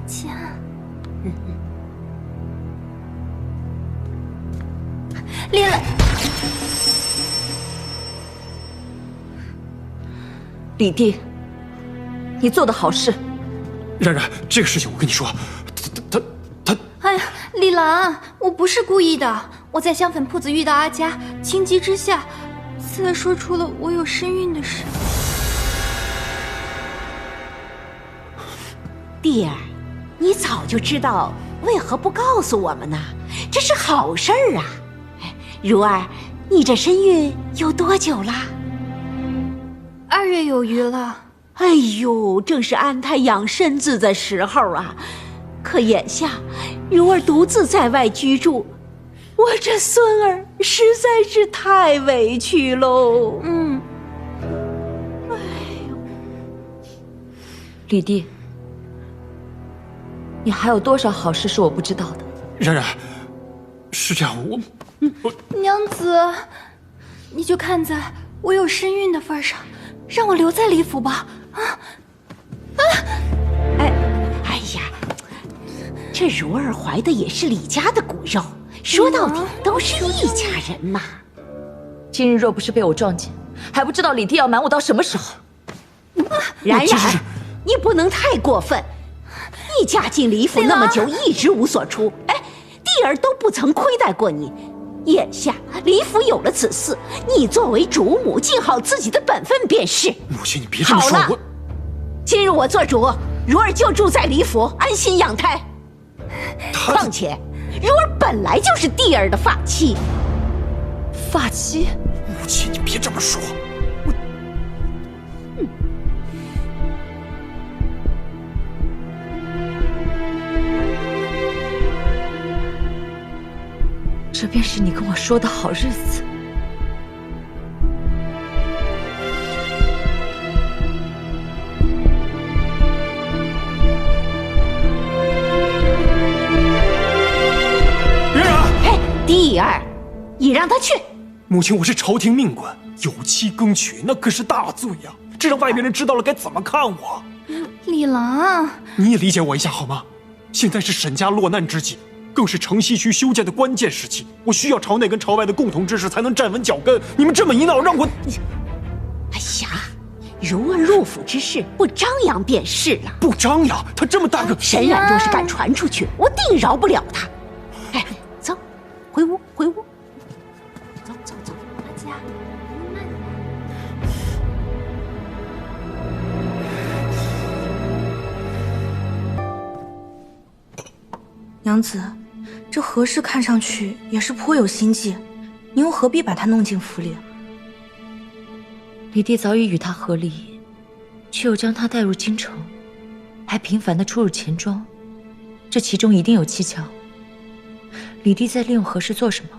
钱。丽兰，李帝，你做的好事。冉冉，这个事情我跟你说，他……哎呀，丽兰，我不是故意的，我在香粉铺子遇到阿佳，情急之下，刺猬说出了我有身孕的事。弟儿，你早就知道，为何不告诉我们呢？这是好事儿啊！如儿，你这身孕有多久啦2月有余了。哎呦，正是安胎养身子的时候啊！可眼下，如儿独自在外居住，我这孙儿实在是太委屈喽。李帝，你还有多少好事是我不知道的？冉冉，是这样，我娘子，你就看在我有身孕的份上，让我留在李府吧。哎呀，这如儿怀的也是李家的骨肉，说到底都是一家人嘛。今日若不是被我撞见，还不知道李帝要瞒我到什么时候。冉冉，你不能太过分。你嫁进李府那么久，一直无所出，哎，弟儿都不曾亏待过你。眼下李府有了此事，你作为主母，尽好自己的本分便是。母亲，你别这么说。好了，今日我做主，如儿就住在李府，安心养胎。况且，如儿本来就是弟儿的发妻。发妻？母亲，你别这么说。这便是你跟我说的好日子。冉冉，嘿，弟儿，你让他去。母亲，我是朝廷命官，有妻耕娶那可是大罪呀！这让外面人知道了，该怎么看我？李郎，你也理解我一下好吗？现在是沈家落难之际。更是城西区修建的关键时期，我需要朝内跟朝外的共同支持，才能站稳脚跟。你们这么一闹，让我……哎呀，如儿入府之事不张扬便是了。不张扬，他这么大个……沈冉若是敢传出去，我定饶不了他。哎，走，回屋，回屋。走走走，阿佳，慢点。娘子。这何氏看上去也是颇有心计，您又何必把她弄进府里？李帝早已与她和离，却又将她带入京城，还频繁地出入钱庄，这其中一定有蹊跷。李帝在利用何氏做什么？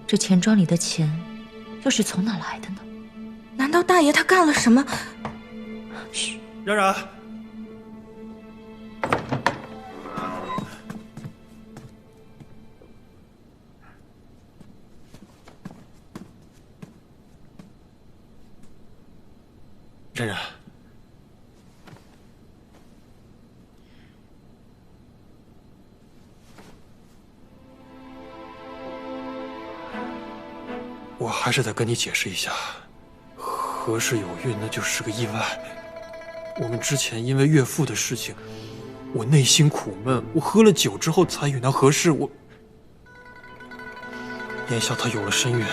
这钱庄里的钱又是从哪来的呢？难道大爷他干了什么？嘘，冉冉。冉冉，我还是得跟你解释一下，何氏有孕那就是个意外。我们之前因为岳父的事情，我内心苦闷，我喝了酒之后才与那何氏。眼下她有了身孕，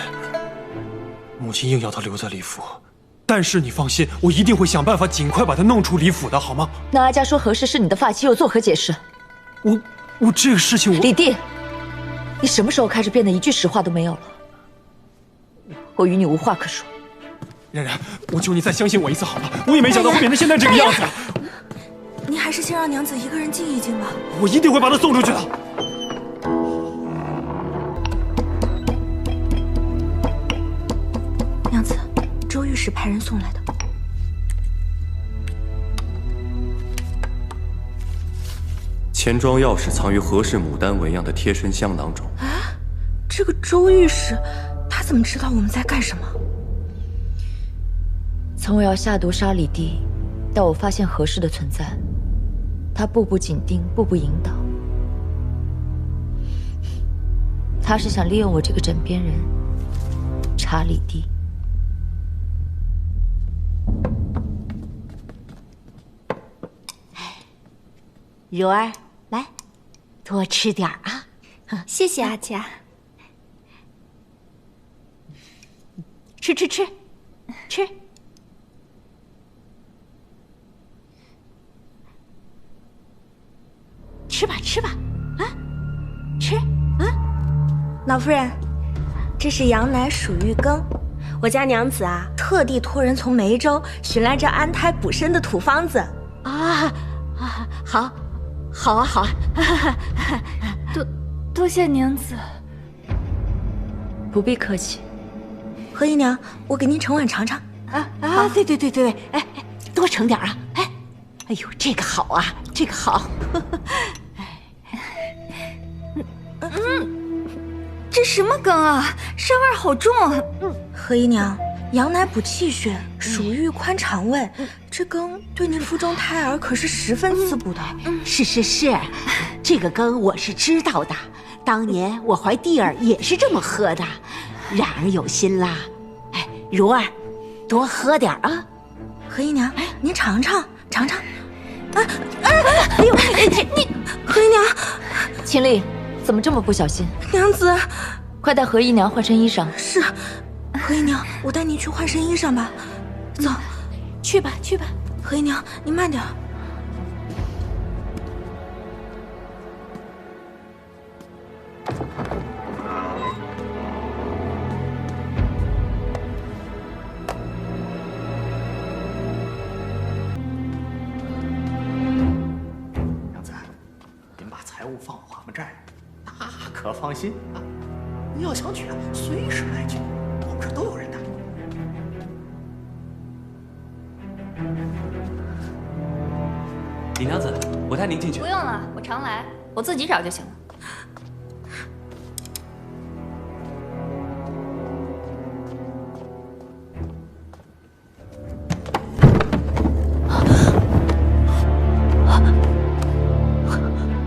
母亲硬要她留在李府。但是你放心，我一定会想办法尽快把她弄出李府的，好吗？那阿佳说何氏是你的发妻，又作何解释？我这个事情，李帝，你什么时候开始变得一句实话都没有了？我与你无话可说。冉冉，我求你再相信我一次好吗？我也没想到会变成现在这个样子。您还是先让娘子一个人静一静吧。我一定会把她送出去的。娘子，周御史派人送来的。钱庄钥匙藏于何氏牡丹纹样的贴身香囊中。啊，这个周御史，他怎么知道我们在干什么？从我要下毒杀李帝，到我发现何氏的存在，他步步紧盯，步步引导。他是想利用我这个枕边人查李帝。如儿，来，多吃点啊！谢谢阿佳。吃吃吃，吃。吃吧吃吧，啊，吃啊！老夫人，这是羊奶鼠玉羹，我家娘子啊，特地托人从梅州寻来这安胎补身的土方子。好，好啊好啊，多谢娘子。不必客气。何姨娘，我给您盛碗尝尝。对，哎，多盛点啊！哎呦，这个好啊，这个好。这什么羹啊？膻味好重。何姨娘，羊奶补气血，鼠玉宽肠胃，这羹对您腹中胎儿可是十分滋补的。是，这个羹我是知道的，当年我怀蒂儿也是这么喝的。然儿有心啦，哎，如儿，多喝点啊。何姨娘，您尝尝。哎呦，你何姨娘，秦丽，怎么这么不小心？娘子，快带何姨娘换身衣裳。是，何姨娘，我带您去换身衣裳吧。走，去吧。何姨娘，您慢点。娘子，您把财物放我们这儿，大可放心啊。你要想取，随时来取，我们这都有人的。李娘子，我带您进去。不用了，我常来，我自己找就行了。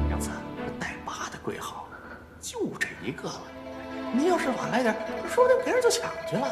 娘子，带爸的贵好，就这一个了。您要是晚来点，说不定别人就抢去了。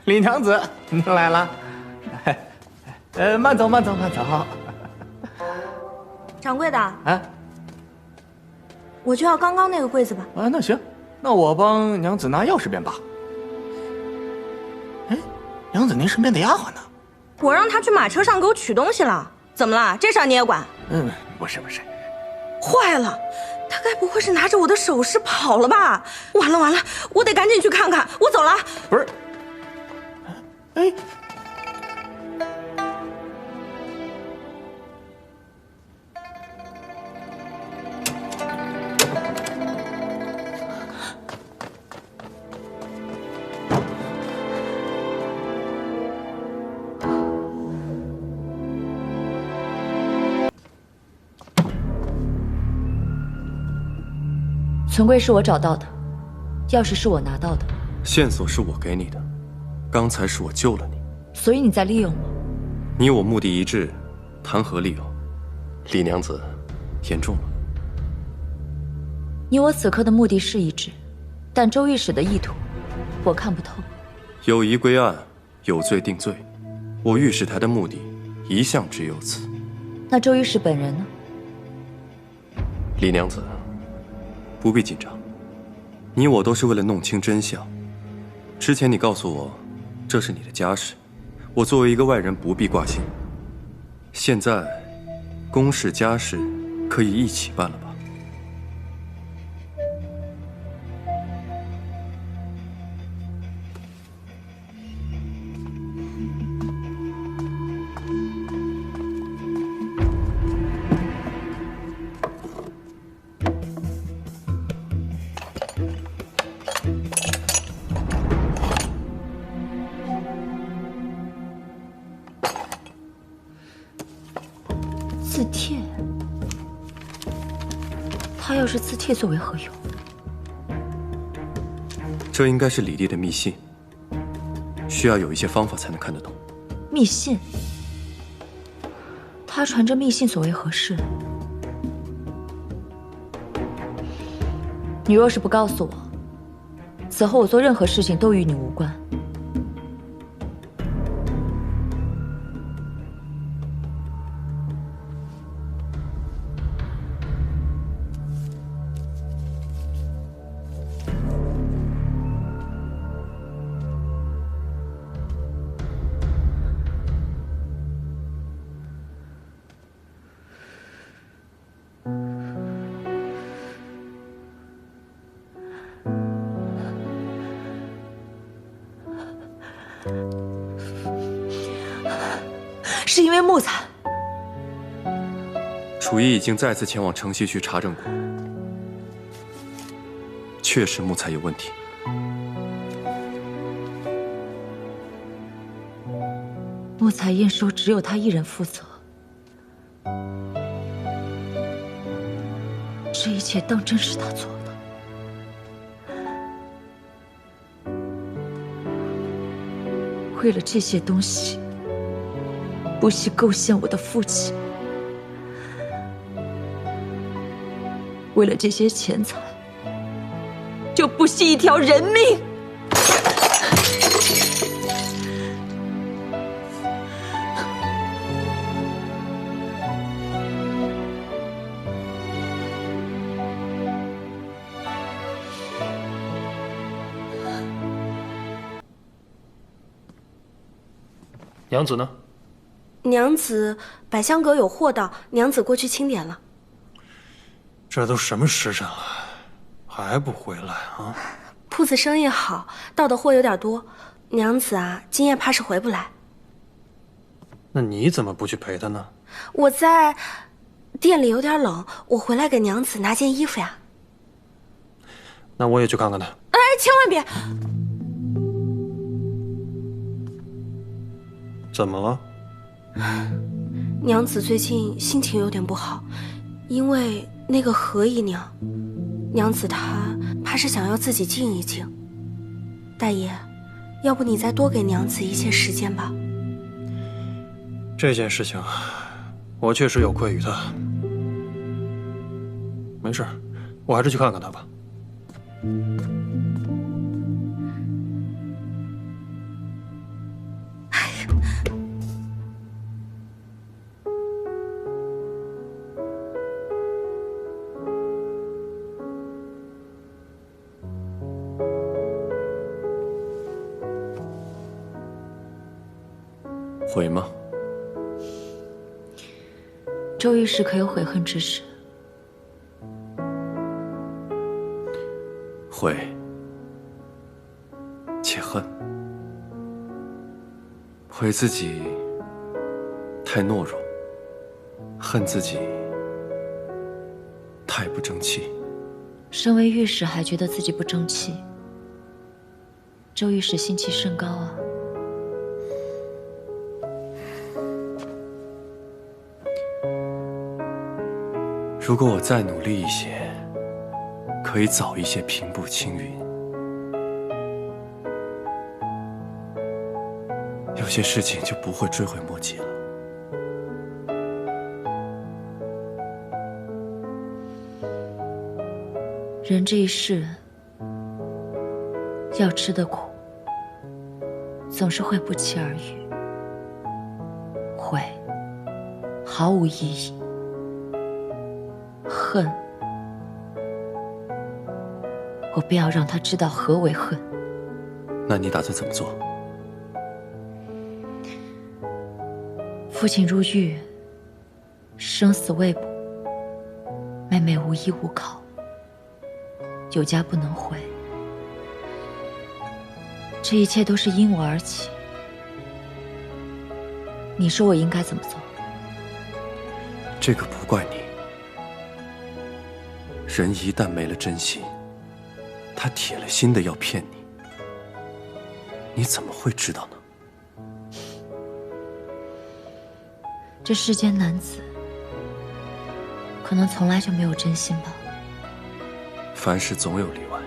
李娘子，您来了。慢走。掌柜的，啊我就要刚刚那个柜子吧。那行，那我帮娘子拿钥匙便罢。哎，娘子，您身边的丫鬟呢？我让她去马车上给我取东西了。怎么了？这事儿你也管？不是。坏了，她该不会是拿着我的首饰跑了吧？完了，我得赶紧去看看。我走了。不是。哎，存柜是我找到的，钥匙是我拿到的，线索是我给你的，刚才是我救了你，所以你在利用我。你我目的一致，谈何利用？李娘子，言重了。你我此刻的目的是一致，但周御史的意图，我看不透。有疑归案，有罪定罪。我御史台的目的一向只有此。那周御史本人呢？李娘子，不必紧张，你我都是为了弄清真相。之前你告诉我，这是你的家事，我作为一个外人不必挂心。现在，公事家事可以一起办了吧？字帖，他要是字帖作为何用？这应该是李丽的密信，需要有一些方法才能看得懂。密信？他传这密信所为何事？你若是不告诉我，此后我做任何事情都与你无关。是因为木材。楚仪已经再次前往城西去查证过，确实木材有问题。木材验收只有他一人负责，这一切当真是他做的？为了这些东西，不惜构陷我的父亲；为了这些钱财，就不惜一条人命。娘子呢？娘子，百香阁有货到，娘子过去清点了。这都什么时辰了，还不回来啊？铺子生意好，到的货有点多，娘子啊，今夜怕是回不来。那你怎么不去陪他呢？我在店里有点冷，我回来给娘子拿件衣服呀。那我也去看看他。哎，千万别！怎么了？娘子最近心情有点不好，因为那个何姨娘，娘子她怕是想要自己静一静。大爷，要不你再多给娘子一些时间吧。这件事情，我确实有愧于他。没事，我还是去看看他吧。悔吗？周御史可有悔恨之事？悔，且恨。悔自己太懦弱，恨自己太不争气。身为御史还觉得自己不争气，周御史心气甚高啊。如果我再努力一些，可以早一些平步青云，有些事情就不会追悔莫及了。人这一世，要吃的苦，总是会不期而遇。悔，毫无意义。恨，我便要让他知道何为恨。那你打算怎么做？父亲入狱，生死未卜，妹妹无依无靠，有家不能回，这一切都是因我而起。你说我应该怎么做？这个不怪你。人一旦没了真心，他铁了心的要骗你，你怎么会知道呢？这世间男子可能从来就没有真心吧。凡事总有例外。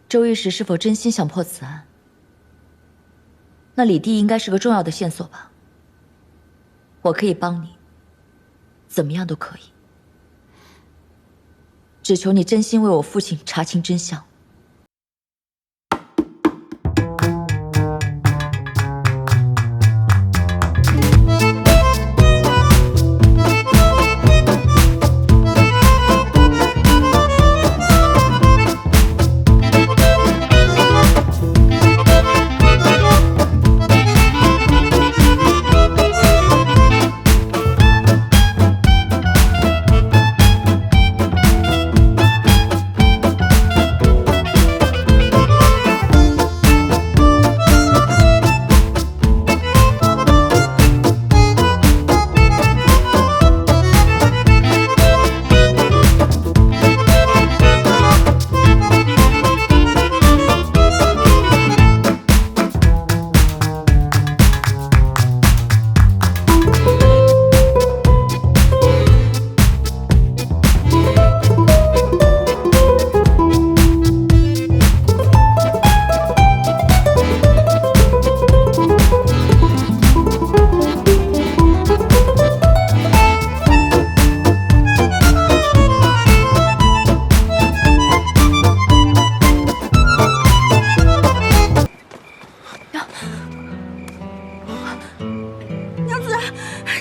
周御史是否真心想破此案？那李弟应该是个重要的线索吧？我可以帮你，怎么样都可以，只求你真心为我父亲查清真相。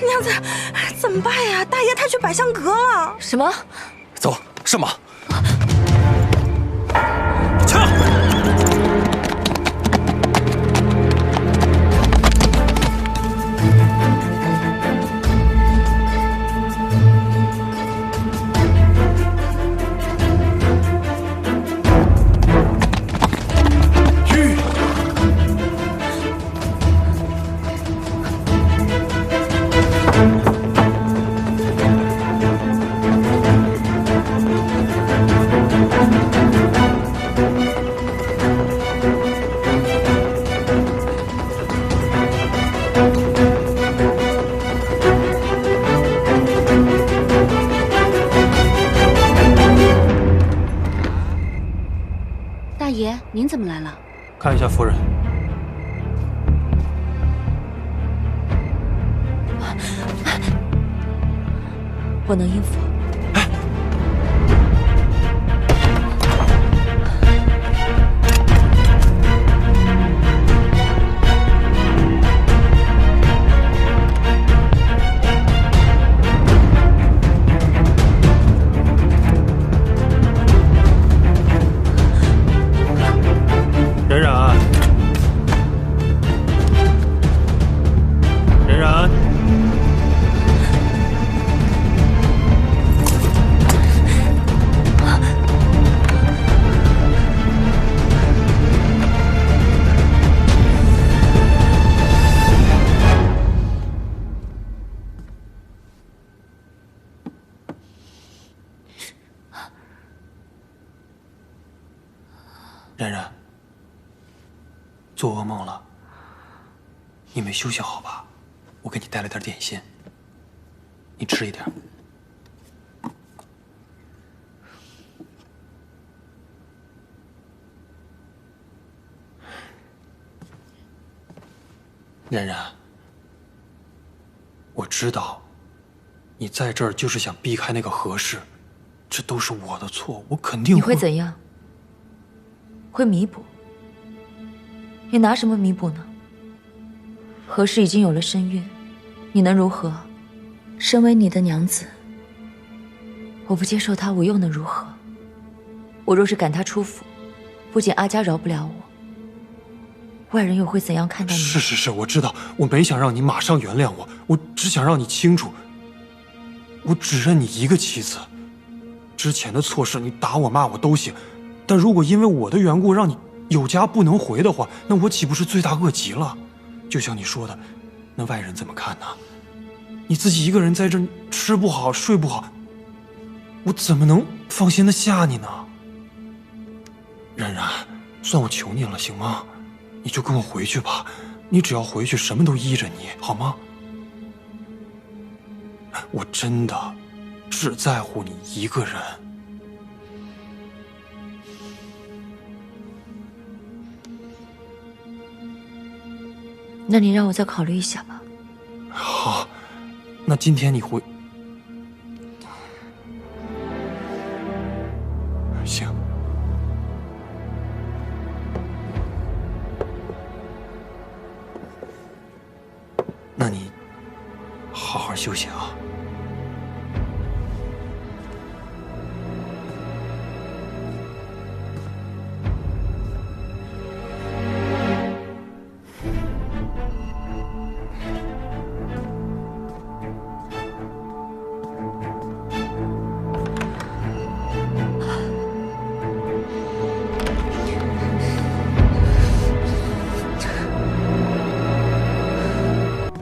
娘子，怎么办呀？大爷他去百香阁了。什么？走，上马。大爷，您怎么来了？看一下夫人。我能应付。冉冉，冉冉，冉冉。做噩梦了，你没休息好吧？我给你带了点点心，你吃一点。冉冉，我知道，你在这儿就是想避开那个何氏，这都是我的错，我肯定会。你会怎样？会弥补？你拿什么弥补呢？何氏已经有了身孕，你能如何？身为你的娘子，我不接受她，我又能如何？我若是赶她出府，不仅阿家饶不了我，外人又会怎样看待你？是，我知道，我没想让你马上原谅我，我只想让你清楚，我只认你一个妻子。之前的错事，你打我骂我都行，但如果因为我的缘故让你有家不能回的话，那我岂不是罪大恶极了？就像你说的，那外人怎么看呢？你自己一个人在这吃不好睡不好，我怎么能放心的下你呢？冉冉，算我求你了，行吗？你就跟我回去吧，你只要回去，什么都依着你，好吗？我真的只在乎你一个人。那你让我再考虑一下吧。好，那今天你回……行。那你好好休息啊。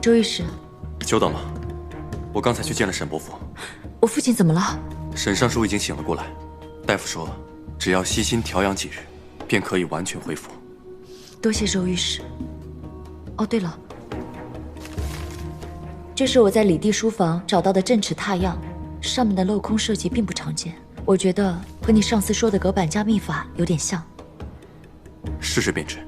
周御史，久等了。我刚才去见了沈伯父。我父亲怎么了？沈尚书已经醒了过来，大夫说，只要悉心调养几日，便可以完全恢复。多谢周御史。哦，对了，这是我在李帝书房找到的镇尺拓样，上面的镂空设计并不常见，我觉得和你上次说的隔板加秘法有点像。试试便知。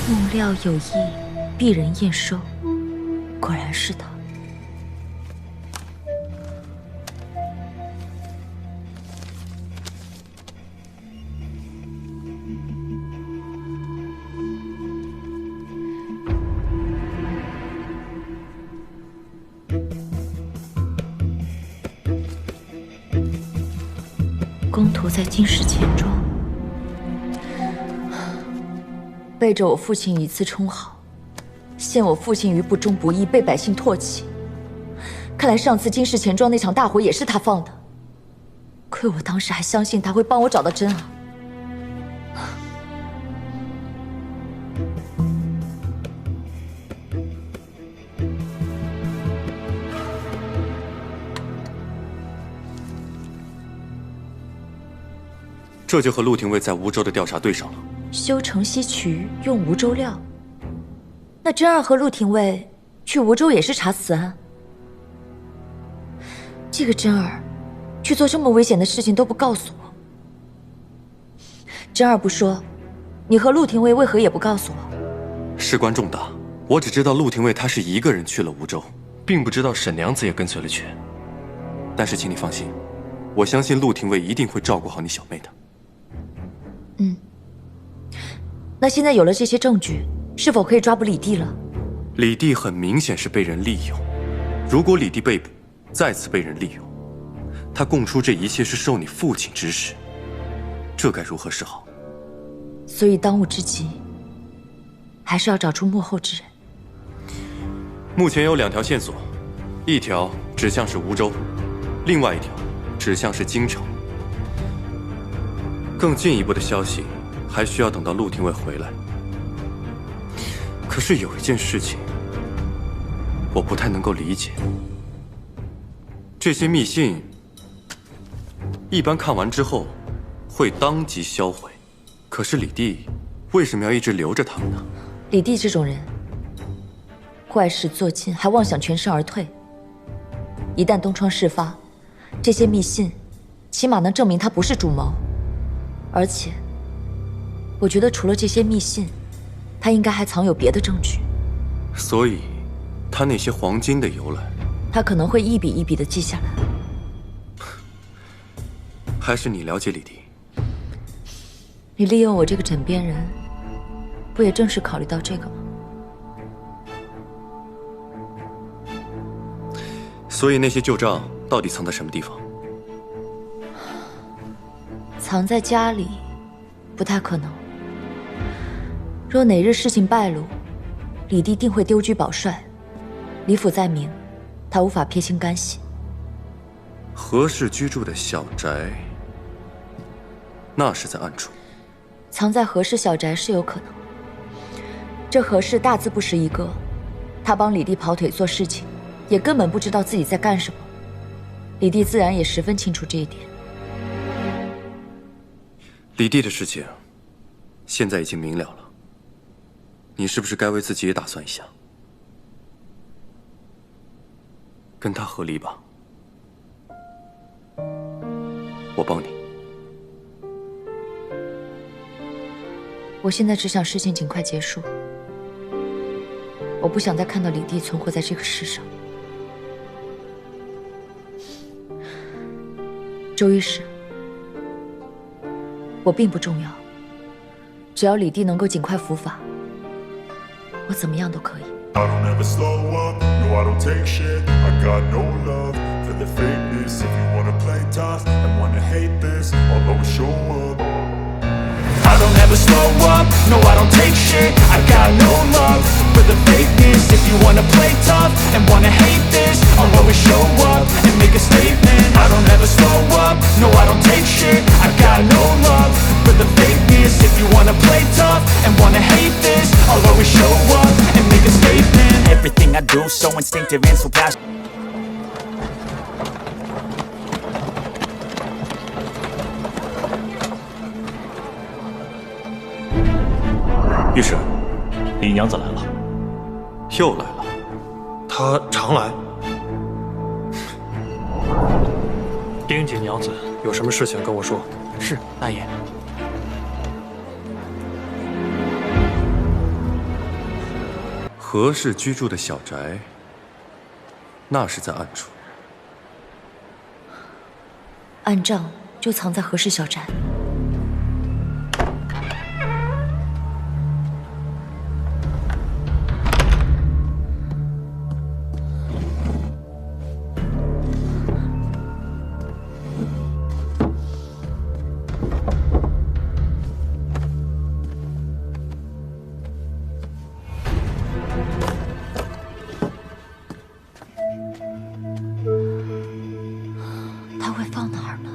木料有意，鄙人验收，果然是他。公图在金石钱庄。背着我父亲以次充好，陷我父亲于不忠不义，被百姓唾弃。看来上次金石钱庄那场大火也是他放的，亏我当时还相信他会帮我找到真儿。这就和陆廷尉在梧州的调查对上了。修城西渠用梧州料，那真儿和陆廷尉去梧州也是查此案。这个真儿去做这么危险的事情都不告诉我。真儿不说，你和陆廷尉为何也不告诉我？事关重大，我只知道陆廷尉他是一个人去了梧州，并不知道沈娘子也跟随了去。但是请你放心，我相信陆廷尉一定会照顾好你小妹的。那现在有了这些证据，是否可以抓捕李帝了？李帝很明显是被人利用，如果李帝被捕，再次被人利用，他供出这一切是受你父亲指使，这该如何是好？所以当务之急，还是要找出幕后之人。目前有2条线索，一条指向是梧州，另外一条指向是京城。更进一步的消息，还需要等到陆廷尉回来。可是有一件事情，我不太能够理解。这些密信，一般看完之后会当即销毁，可是李帝为什么要一直留着他们呢？李帝这种人，坏事做尽还妄想全身而退。一旦东窗事发，这些密信起码能证明他不是主谋。而且，我觉得除了这些密信，他应该还藏有别的证据。所以，他那些黄金的由来，他可能会一笔一笔地记下来。还是你了解李帝？你利用我这个枕边人，不也正是考虑到这个吗？所以那些旧账到底藏在什么地方？藏在家里，不太可能。若哪日事情败露，李帝定会丢车保帅，李府在明，他无法撇清干系。何氏居住的小宅，那是在暗处。藏在何氏小宅是有可能。这何氏大字不识一个，他帮李帝跑腿做事情，也根本不知道自己在干什么。李帝自然也十分清楚这一点。李帝的事情，现在已经明了了。你是不是该为自己也打算一下？跟他和离吧，我帮你。我现在只想事情尽快结束，我不想再看到李帝存活在这个世上。周御史，我并不重要，只要李帝能够尽快伏法，我怎么样都可以。I don't ever slow up, no I don't take shit. I got no love for the fakeness. If you wanna play tough and wanna hate this, I'll always show up. I don't ever slow up, no I don't take shit. I got no love for the fakeness. If you wanna play tough and wanna hate this, I'll always show up and make a statement. I don't ever slow up, no I don't take shit. I got no love for the fakeness. If you wanna play tough and wanna hate this, I'll always show up and make a statement. Everything I do so instinctive and so passionate. 御史，李娘子来了。又来了。她常来。丁锦娘子，有什么事情跟我说。是，大爷。何氏居住的小宅，那是在暗处。暗账就藏在何氏小宅。他会放哪儿呢？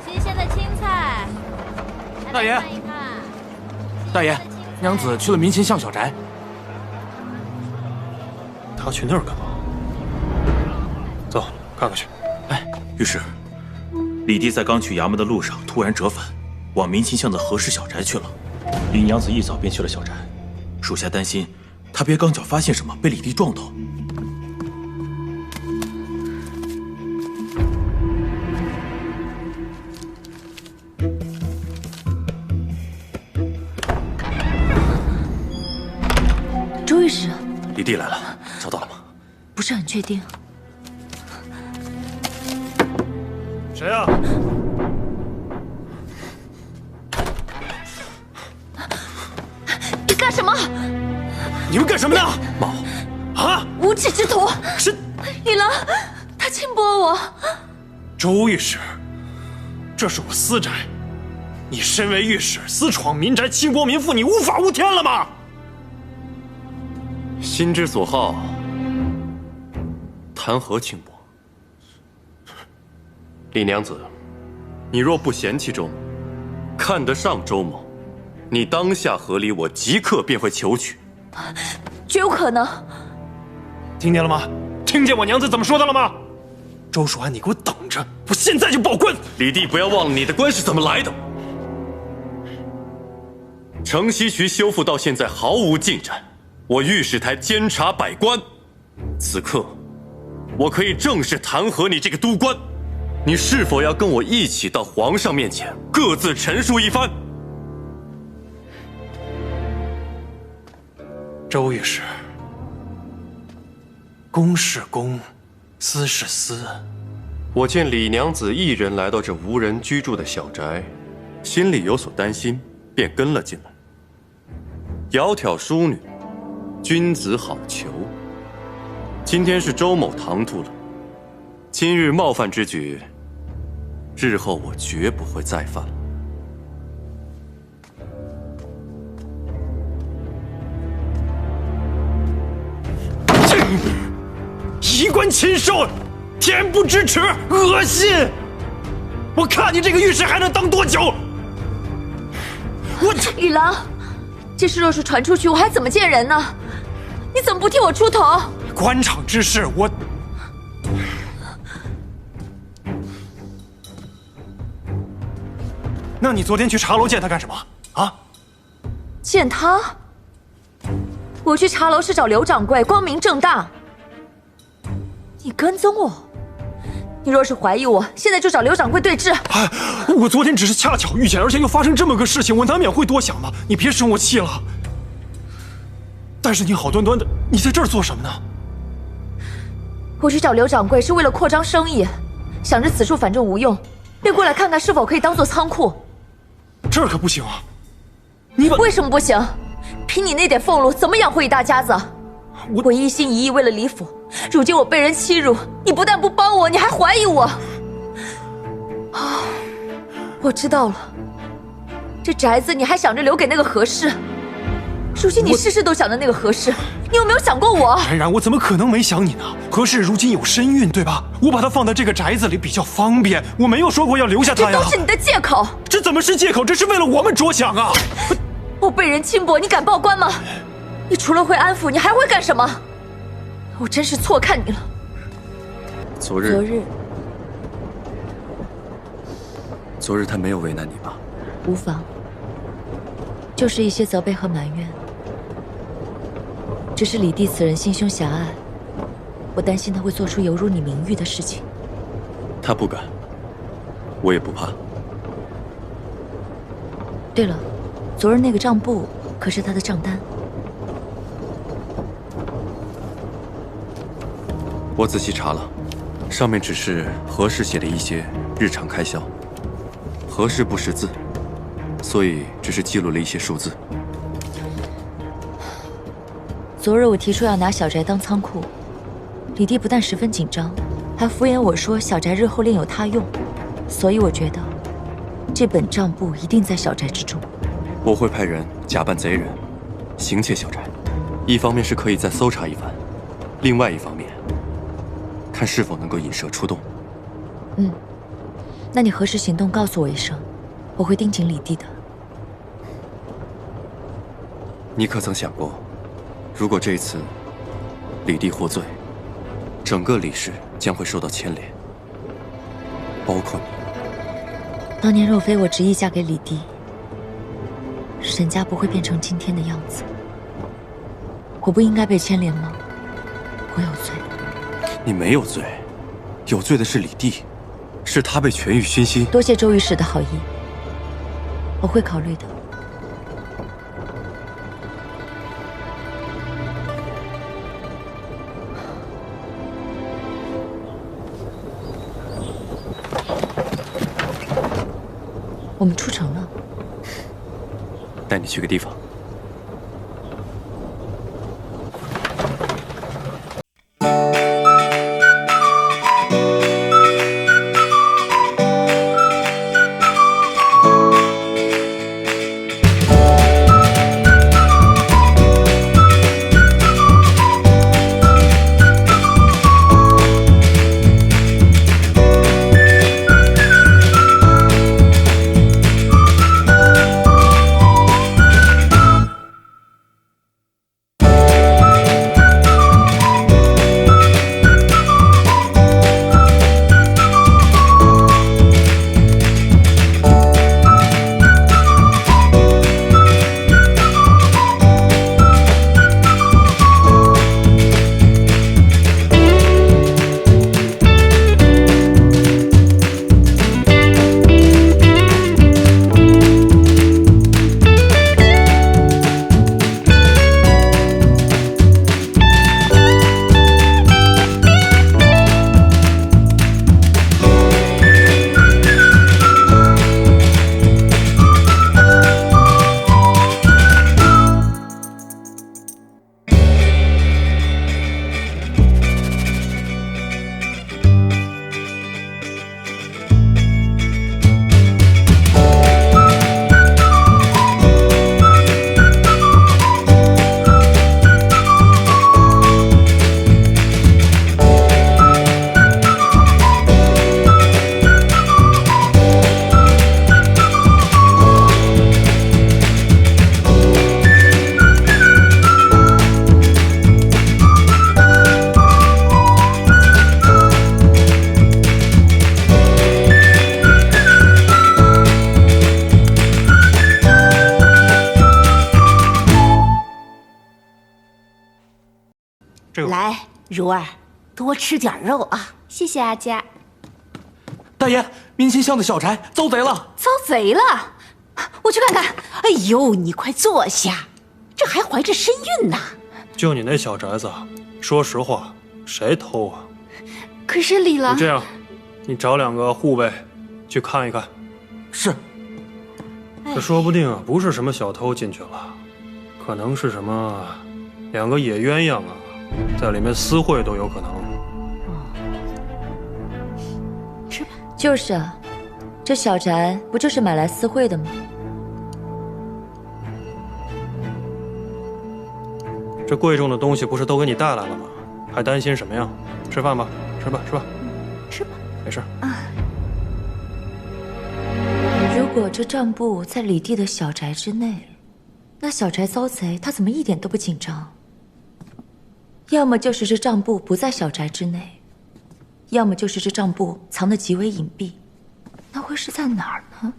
新鲜的青菜，大爷，大爷，娘子去了民勤巷小宅。她去那儿干嘛？走，看看去。哎，御史，李帝在刚去衙门的路上突然折返，往民勤巷的何氏小宅去了。李娘子一早便去了小宅，属下担心他别刚巧发现什么被李帝撞到。周御史，李帝来了，找到了吗？不是很确定。谁啊？你干什么？你们干什么呢？毛，啊！无耻之徒！是李郎，他轻薄我。周御史，这是我私宅，你身为御史，私闯民宅，轻薄民妇，你无法无天了吗？心之所好，谈何轻薄？李娘子，你若不嫌弃周某，看得上周某，你当下和离，我即刻便会求娶。绝有可能。听见了吗？听见我娘子怎么说的了吗？周蜀安，你给我等着，我现在就报官！李帝，不要忘了你的官是怎么来的。城西渠修复到现在毫无进展，我御史台监察百官，此刻我可以正式弹劾你这个督官。你是否要跟我一起到皇上面前各自陈述一番？周御史，公是公，私是私。我见李娘子一人来到这无人居住的小宅，心里有所担心，便跟了进来。窈窕淑女，君子好逑。今天是周某唐突了，今日冒犯之举，日后我绝不会再犯了。衣冠禽兽，恬不知耻，恶心！我看你这个御史还能当多久？雨狼，这事若是传出去，我还怎么见人呢？你怎么不替我出头？官场之事，我……那你昨天去茶楼见他干什么？啊？见他？我去茶楼是找刘掌柜，光明正大。你跟踪我？你若是怀疑我，现在就找刘掌柜对质。哎，我昨天只是恰巧遇见，而且又发生这么个事情，我难免会多想嘛。你别生我气了。但是你好端端的，你在这儿做什么呢？我去找刘掌柜是为了扩张生意，想着此处反正无用，便过来看看是否可以当做仓库。这可不行啊！你把……为什么不行？凭你那点俸禄，怎么养活一大家子？我一心一意为了李府，如今我被人欺辱，你不但不帮我，你还怀疑我。啊，我知道了，这宅子你还想着留给那个何氏，如今你事事都想着那个何氏，你有没有想过我？冉冉，我怎么可能没想你呢？何氏如今有身孕，对吧？我把她放在这个宅子里比较方便，我没有说过要留下她呀。这都是你的借口。这怎么是借口？这是为了我们着想啊！我被人轻薄，你敢报官吗？你除了会安抚，你还会干什么？我真是错看你了。昨日他没有为难你吧？无妨，就是一些责备和埋怨。只是李弟此人心胸狭隘，我担心他会做出有辱你名誉的事情。他不敢，我也不怕。对了，昨日那个账簿可是他的账单？我仔细查了，上面只是何氏写的一些日常开销。何氏不识字，所以只是记录了一些数字。昨日我提出要拿小宅当仓库，李弟不但十分紧张，还敷衍我说小宅日后另有他用，所以我觉得这本账簿一定在小宅之中。我会派人假扮贼人，行窃小宅，一方面是可以再搜查一番，另外一方面看是否能够引蛇出洞。那你何时行动告诉我一声，我会盯紧李弟的。你可曾想过，如果这次李弟获罪，整个李氏将会受到牵连，包括你。当年若非我执意嫁给李弟，沈家不会变成今天的样子。我不应该被牵连吗？我有罪。你没有罪，有罪的是李弟，是他被权欲熏心。多谢周御史的好意，我会考虑的。我们出城了，带你去个地方。这个来，如儿，多吃点肉啊！谢谢阿佳。大爷，明清巷的小宅遭贼了！遭贼了，我去看看。哎呦，你快坐下，这还怀着身孕呢。就你那小宅子，说实话，谁偷啊？可是李郎，你这样，你找2个护卫去看一看。是。这说不定啊，不是什么小偷进去了，可能是什么2个野鸳鸯啊，在里面私会都有可能。吃吧。就是啊，这小宅不就是买来私会的吗？这贵重的东西不是都给你带来了吗？还担心什么呀？吃饭吧，吃吧，吃吧，吃吧，没事。如果这账簿在李弟的小宅之内，那小宅遭贼，他怎么一点都不紧张？要么就是这账簿不在小宅之内，要么就是这账簿藏得极为隐蔽，那会是在哪儿呢？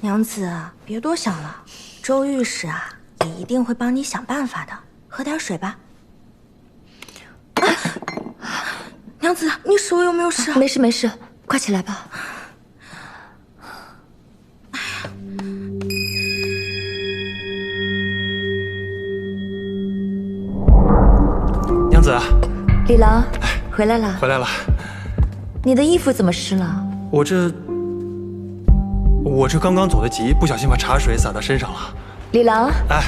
娘子，别多想了，周御史啊，也一定会帮你想办法的。喝点水吧。娘子，你手有没有事？没事没事，快起来吧。娘子，李郎，回来了。回来了。你的衣服怎么湿了？我这刚刚走得急，不小心把茶水洒到身上了。李郎，哎，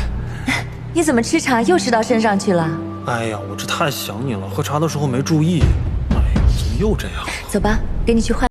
你怎么吃茶又湿到身上去了？哎呀，我这太想你了，喝茶的时候没注意。哎呀，怎么又这样？走吧，给你去换。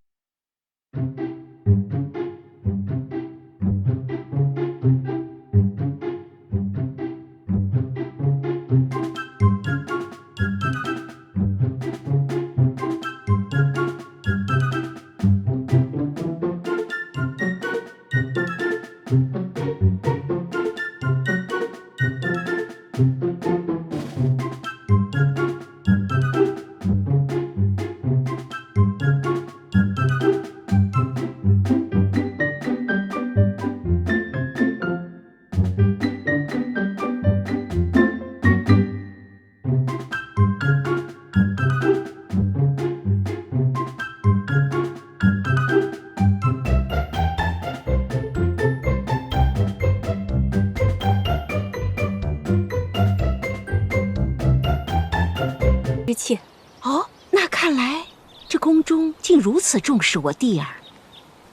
之妾。哦，那看来这宫中竟如此重视我弟儿，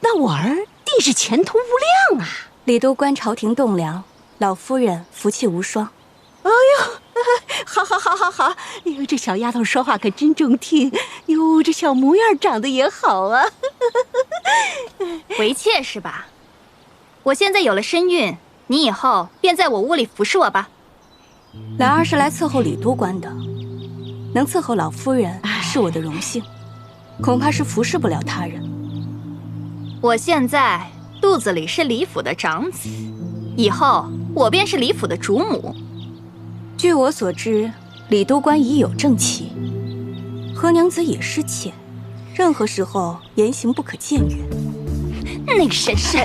那我儿定是前途无量啊！李都官朝廷栋梁，老夫人福气无双。哎呦，好！哎呦，这小丫头说话可真中听，哟，这小模样长得也好啊。为妾是吧？我现在有了身孕，你以后便在我屋里服侍我吧。兰儿是来伺候李都官的，能伺候老夫人是我的荣幸，恐怕是服侍不了他人。我现在肚子里是李府的长子，以后我便是李府的主母。据我所知，李都官已有正妻，何娘子也是妾，任何时候言行不可僭越。那个绅士，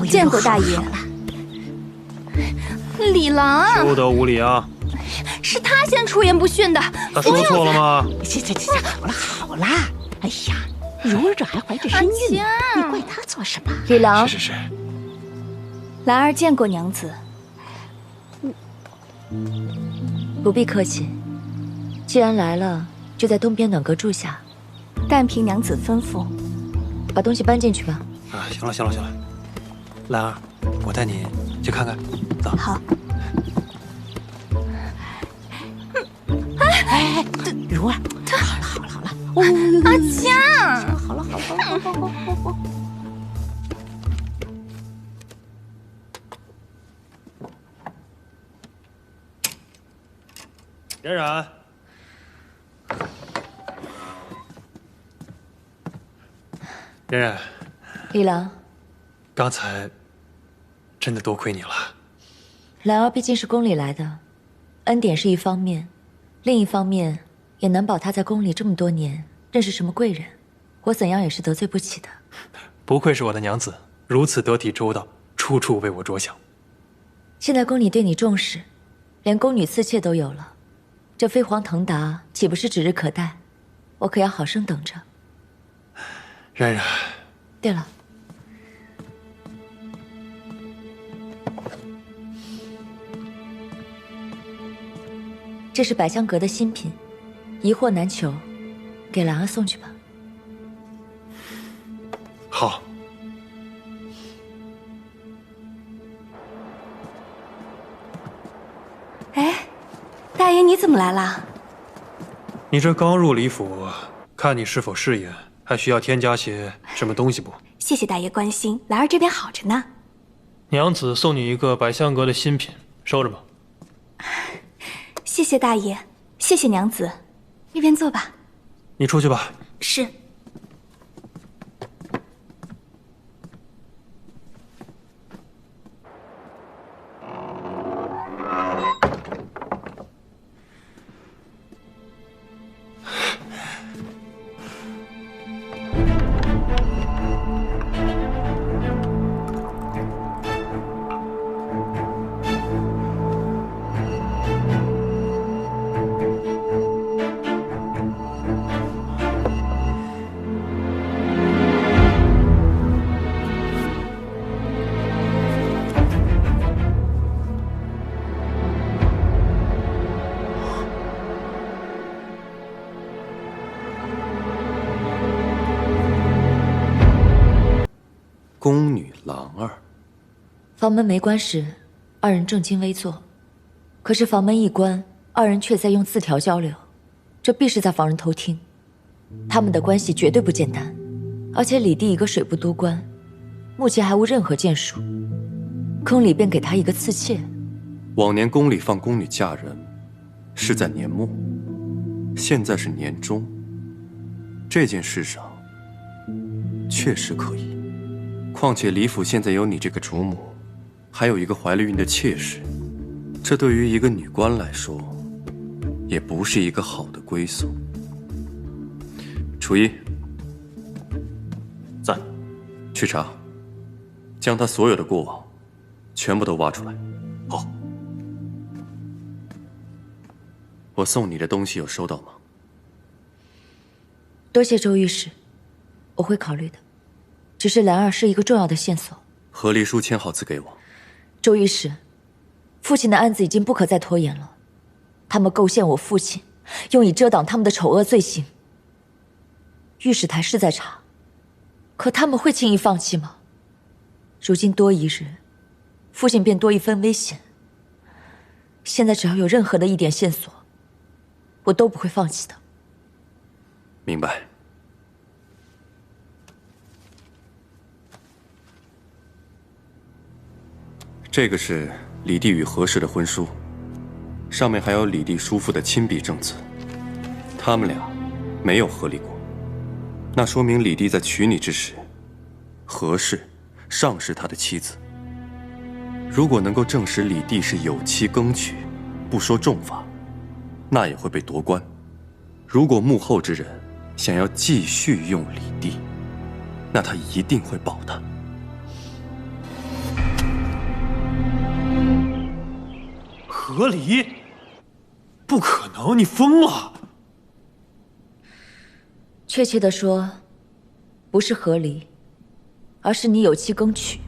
见过大爷。李郎，休得无礼啊！是他先出言不逊的。他说错了吗？这，好啦！哎呀，如儿这还怀着身孕呢，你怪他做什么？李郎，是。兰儿见过娘子。不必客气，既然来了，就在东边暖阁住下。但凭娘子吩咐，把东西搬进去吧。啊，行了，兰儿，我带你去看看，走。好。哎，如儿，好了，阿江，好了，冉冉，冉冉，李郎，刚才真的多亏你了。兰儿毕竟是宫里来的，恩典是一方面，另一方面也难保她在宫里这么多年认识什么贵人，我怎样也是得罪不起的。不愧是我的娘子，如此得体周到，处处为我着想。现在宫里对你重视，连宫女侍妾都有了，这飞黄腾达岂不是指日可待？我可要好生等着。冉冉，对了，这是百香阁的新品，一货难求，给兰儿送去吧。好。哎，大爷你怎么来了？你这刚入李府，看你是否适应，还需要添加些什么东西不？谢谢大爷关心，兰儿这边好着呢。娘子送你一个百香阁的新品，收着吧。谢谢大爷，谢谢娘子，那边坐吧。你出去吧。是。宫女郎儿。房门没关时，二人正襟危坐，可是房门一关，二人却在用字条交流，这必是在防人偷听。他们的关系绝对不简单，而且李帝一个水部都官，目前还无任何建树，宫里便给他一个赐妾。往年宫里放宫女嫁人，是在年末，现在是年中，这件事上确实可以。况且李府现在有你这个主母，还有一个怀了孕的妾室，这对于一个女官来说，也不是一个好的归宿。楚一，在，去查，将他所有的过往全部都挖出来。好。我送你的东西有收到吗？多谢周御史，我会考虑的。只是兰儿是一个重要的线索。和离书签好字给我。周御史，父亲的案子已经不可再拖延了。他们构陷我父亲，用以遮挡他们的丑恶罪行。御史台是在查，可他们会轻易放弃吗？如今多一日，父亲便多一分危险。现在只要有任何的一点线索，我都不会放弃的。明白。这个是李帝与何氏的婚书，上面还有李帝叔父的亲笔证词，他们俩没有和离过。那说明李帝在娶你之时，何氏尚是他的妻子。如果能够证实李帝是有妻更娶，不说重罚，那也会被夺官。如果幕后之人想要继续用李帝，那他一定会保他。和离？不可能，你疯了！确切的说，不是和离，而是你有妻更娶。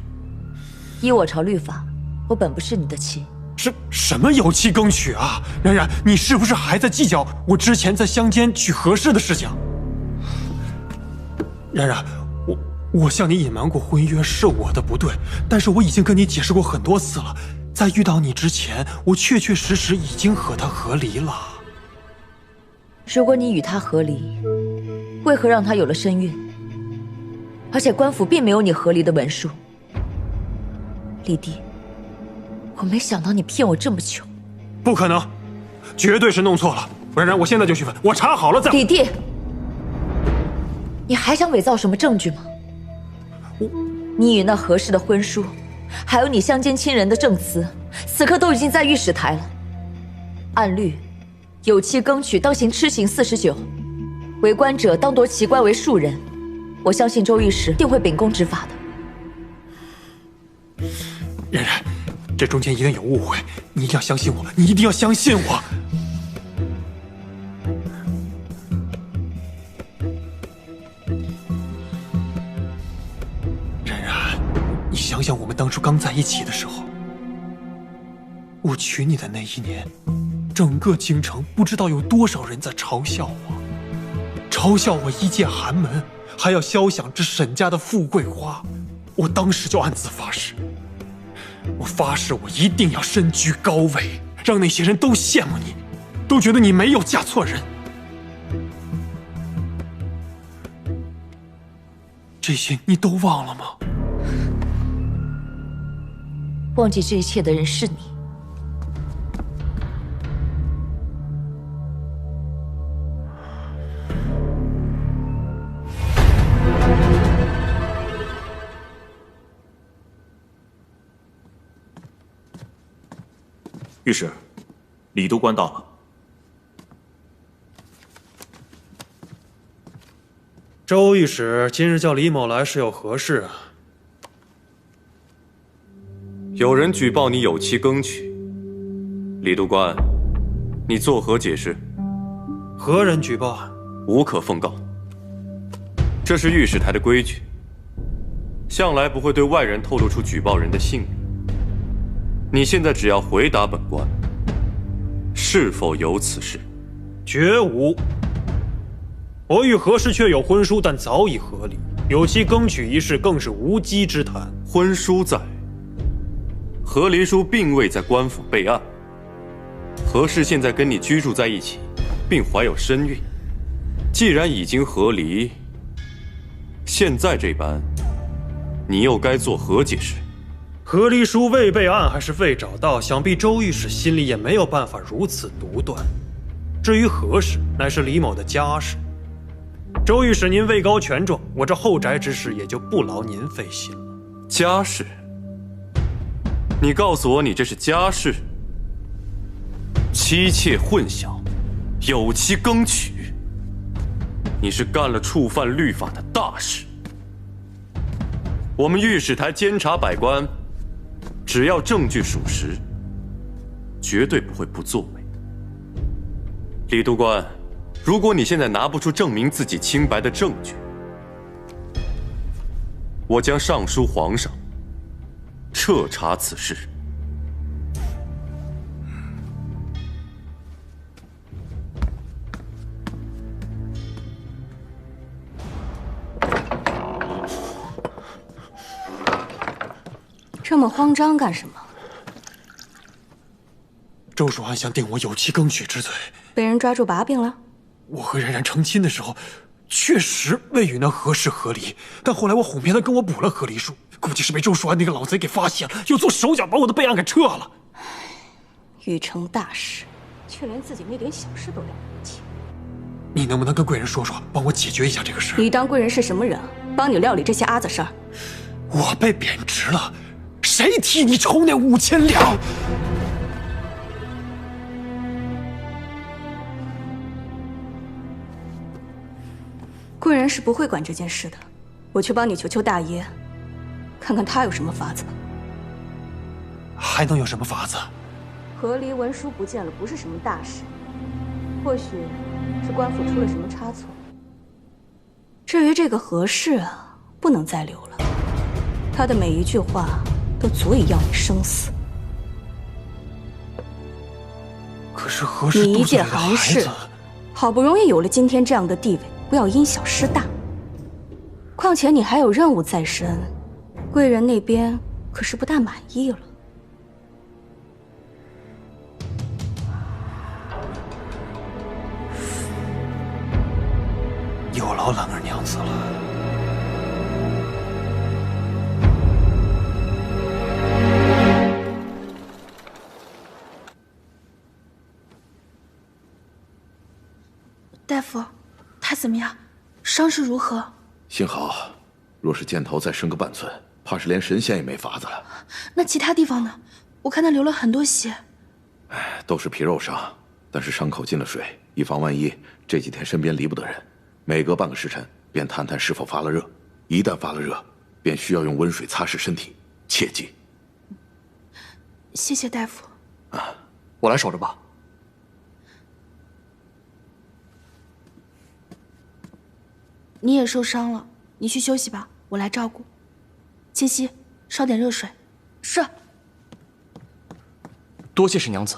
依我朝律法，我本不是你的妻。什么有妻更娶啊？冉冉，你是不是还在计较我之前在乡间娶何氏的事情？冉冉，我向你隐瞒过婚约是我的不对，但是我已经跟你解释过很多次了。在遇到你之前，我确确实实已经和他和离了。如果你与他和离，为何让他有了身孕？而且官府并没有你和离的文书。李帝，我没想到你骗我这么久。不可能，绝对是弄错了。冉冉，我现在就去问，我查好了再。李帝，你还想伪造什么证据吗？你与那何氏的婚书，还有你乡间亲人的证词，此刻都已经在御史台了。按律，有妻更娶当行笞刑49，为官者当夺其官为庶人。我相信周御史定会秉公执法的。冉冉，这中间一定有误会，你一定要相信我，你一定要相信我。想想我们当初刚在一起的时候，我娶你的那一年，整个京城不知道有多少人在嘲笑我，嘲笑我一介寒门，还要肖想这沈家的富贵花。我当时就暗自发誓，我发誓我一定要身居高位，让那些人都羡慕你，都觉得你没有嫁错人。这些你都忘了吗？忘记这一切的人是你。御史，李督官到了。周御史今日叫李某来是有何事啊？有人举报你有妻耕娶，李督官，你作何解释？何人举报？无可奉告。这是御史台的规矩，向来不会对外人透露出举报人的姓名。你现在只要回答本官，是否有此事？绝无。我与何氏确有婚书，但早已和离，有妻耕娶一事更是无稽之谈。婚书在，和离书并未在官府备案。何氏现在跟你居住在一起，并怀有身孕，既然已经和离，现在这般，你又该作何解释？和离书未备案还是未找到，想必周御史心里也没有办法如此独断。至于何氏，乃是李某的家事。周御史您位高权重，我这后宅之事也就不劳您费心了。家事？你告诉我，你这是家事？妻妾混淆，有妻耕娶，你是干了触犯律法的大事。我们御史台监察百官，只要证据属实，绝对不会不作为。李督官，如果你现在拿不出证明自己清白的证据，我将上书皇上，彻查此事。这么慌张干什么？周蜀安想定我有妻耕娶之罪，被人抓住把柄了？我和冉冉成亲的时候，确实未与那何氏和离，但后来我哄骗他跟我补了和离书，估计是被周蜀安那个老贼给发现了，又做手脚把我的备案给撤了。欲成大事，却连自己那点小事都了不起。你能不能跟贵人说说，帮我解决一下这个事？你当贵人是什么人？帮你料理这些阿子事儿？我被贬职了，谁替你筹那5000两？贵人是不会管这件事的，我去帮你求求大爷，看看他有什么法子。还能有什么法子？和离文书不见了，不是什么大事，或许是官府出了什么差错。至于这个何氏啊，不能再留了，他的每一句话都足以要你生死。可是何氏你一介肚子里的寒士，孩子，好不容易有了今天这样的地位，不要因小失大。况且你还有任务在身，贵人那边可是不大满意了。有劳兰儿娘子了。大夫，他怎么样？伤势如何？幸好，若是箭头再深个半寸，怕是连神仙也没法子了。那其他地方呢？我看他流了很多血。哎，都是皮肉伤，但是伤口进了水，以防万一，这几天身边离不得人，每隔半个时辰便探探是否发了热。一旦发了热，便需要用温水擦拭身体，切记。谢谢大夫。啊，我来守着吧。你也受伤了，你去休息吧，我来照顾。清溪，烧点热水。是。多谢沈娘子。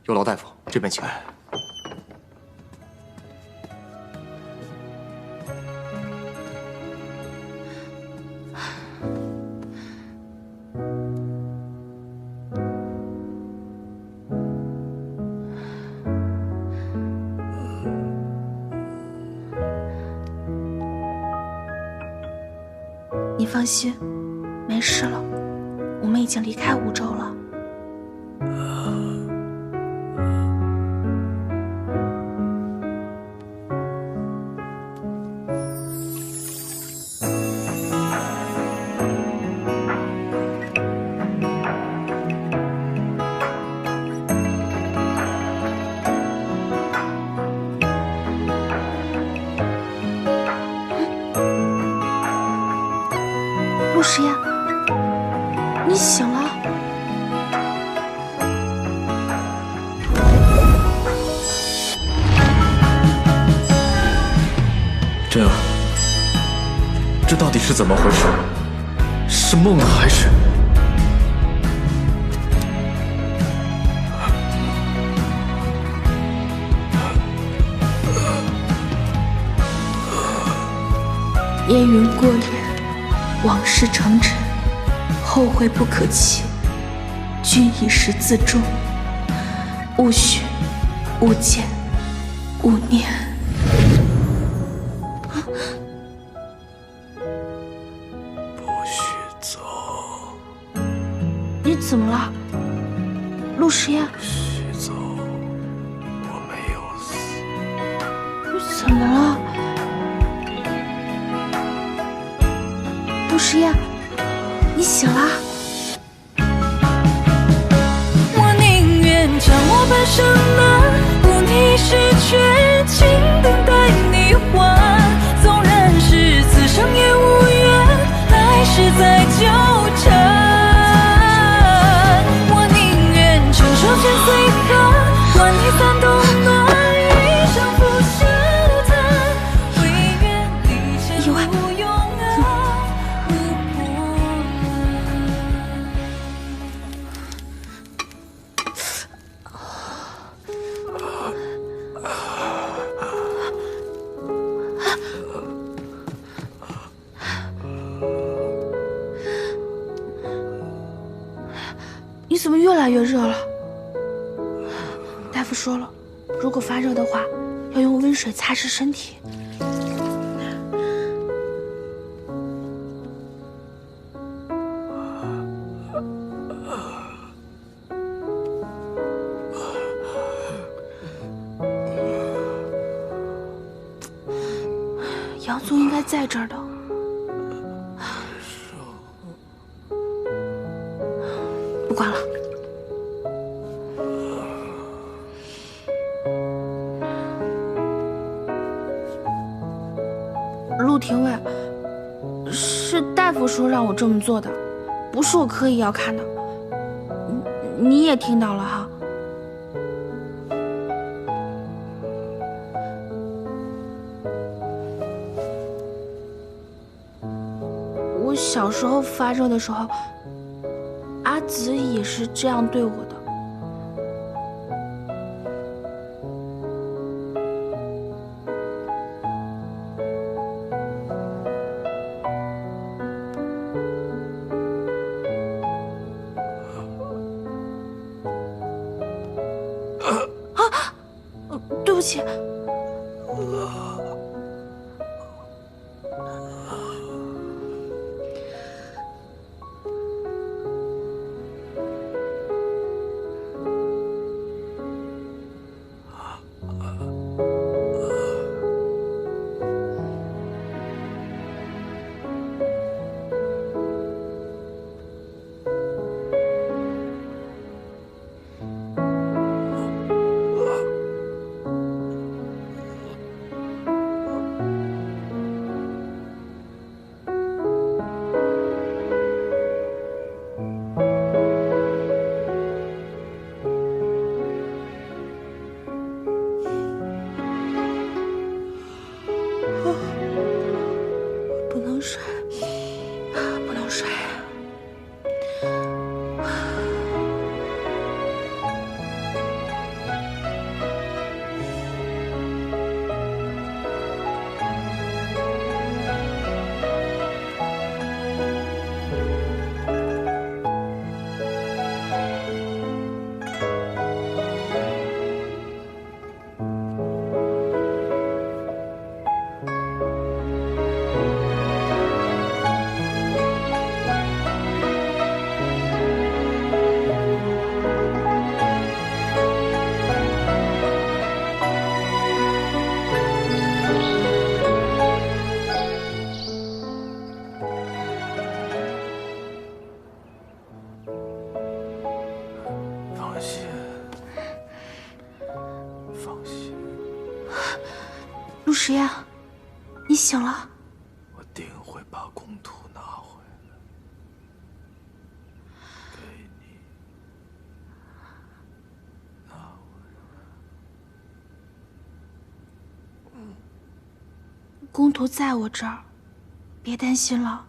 有劳大夫，这边请。你放心，没事了，我们已经离开梧州了。陆时言，你醒了。真儿，这到底是怎么回事？是梦呢还是……烟云过眼，往事成尘，后会不可期。君以时自重，勿许，勿见，勿念。不许走！你怎么了，陆时言？许走，我没有死。你怎么了？陆时言，你醒了？我宁愿将我半生的不你失却情等待你还，纵然是此生也无缘，还是在纠缠。我宁愿承受千岁寒，换你三冬暖，一生不舍流残，唯愿离间无永安。你怎么越来越热了？大夫说了，如果发热的话，要用温水擦拭身体。杨宗应该在这儿的。不管了。陆廷尉，是大夫说让我这么做的，不是我刻意要看的。你也听到了哈。我小时候发热的时候，阿紫也是这样对我的。对不起。不能睡，不能睡。实呀，你醒了。我定会把公土拿回来，给你拿回来。公图在我这儿，别担心了。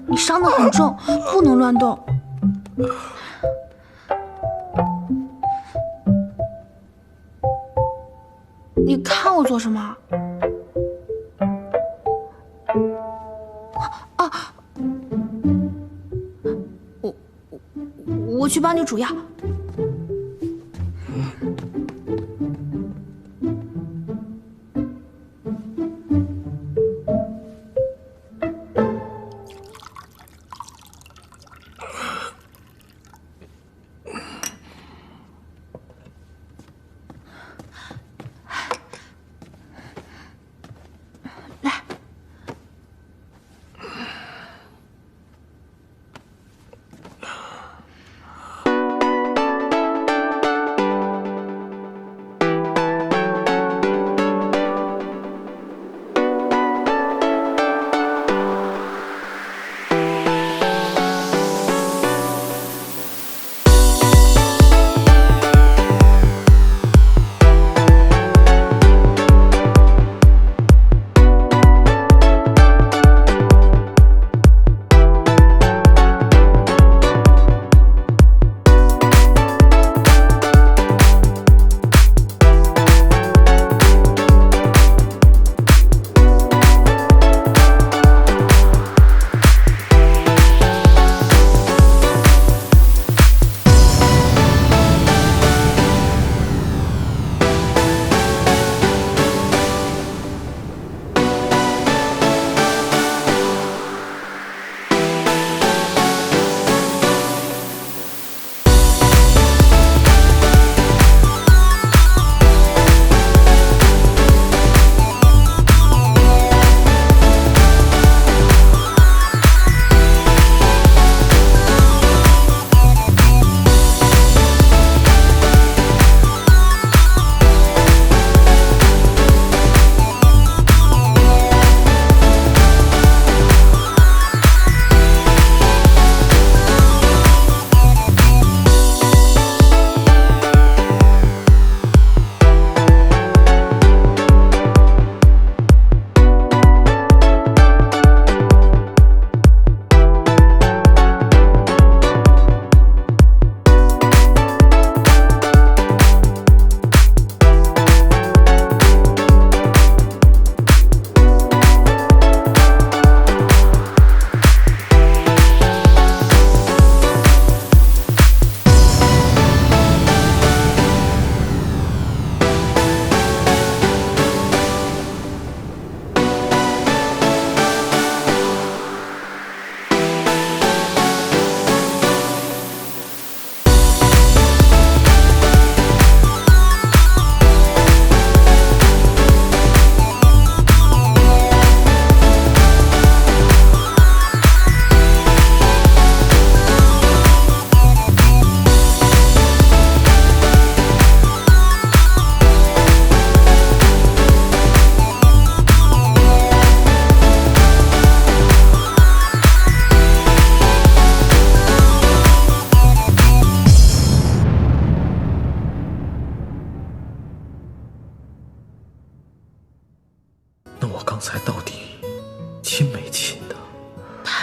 你伤得很重，不能乱动。你看我做什么？啊！我去帮你煮药。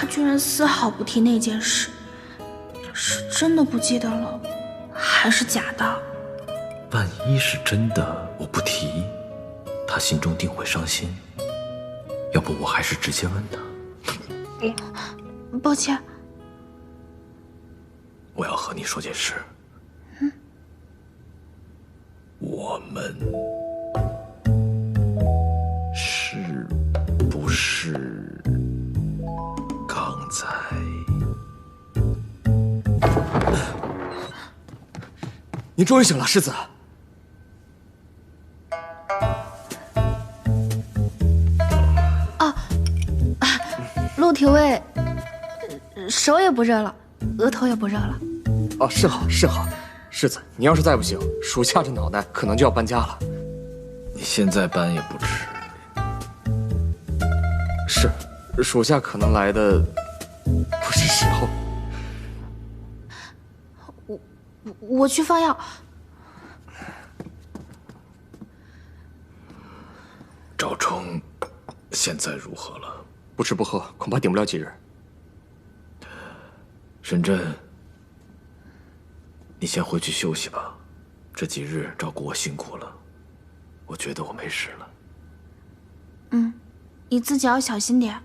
他居然丝毫不提那件事，是真的不记得了，还是假的？万一是真的，我不提，他心中定会伤心。要不我还是直接问他。抱歉，我要和你说件事。我们是不是刚才？你终于醒了，世子。陆廷尉，手也不热了，额头也不热了。哦，是好是好，世子，你要是再不行，属下这脑袋可能就要搬家了。你现在搬也不迟。是，属下可能来的不是时候。我去放药。赵冲现在如何了？不吃不喝，恐怕顶不了几日。沈震，你先回去休息吧，这几日照顾我辛苦了，我觉得我没事了。你自己要小心点。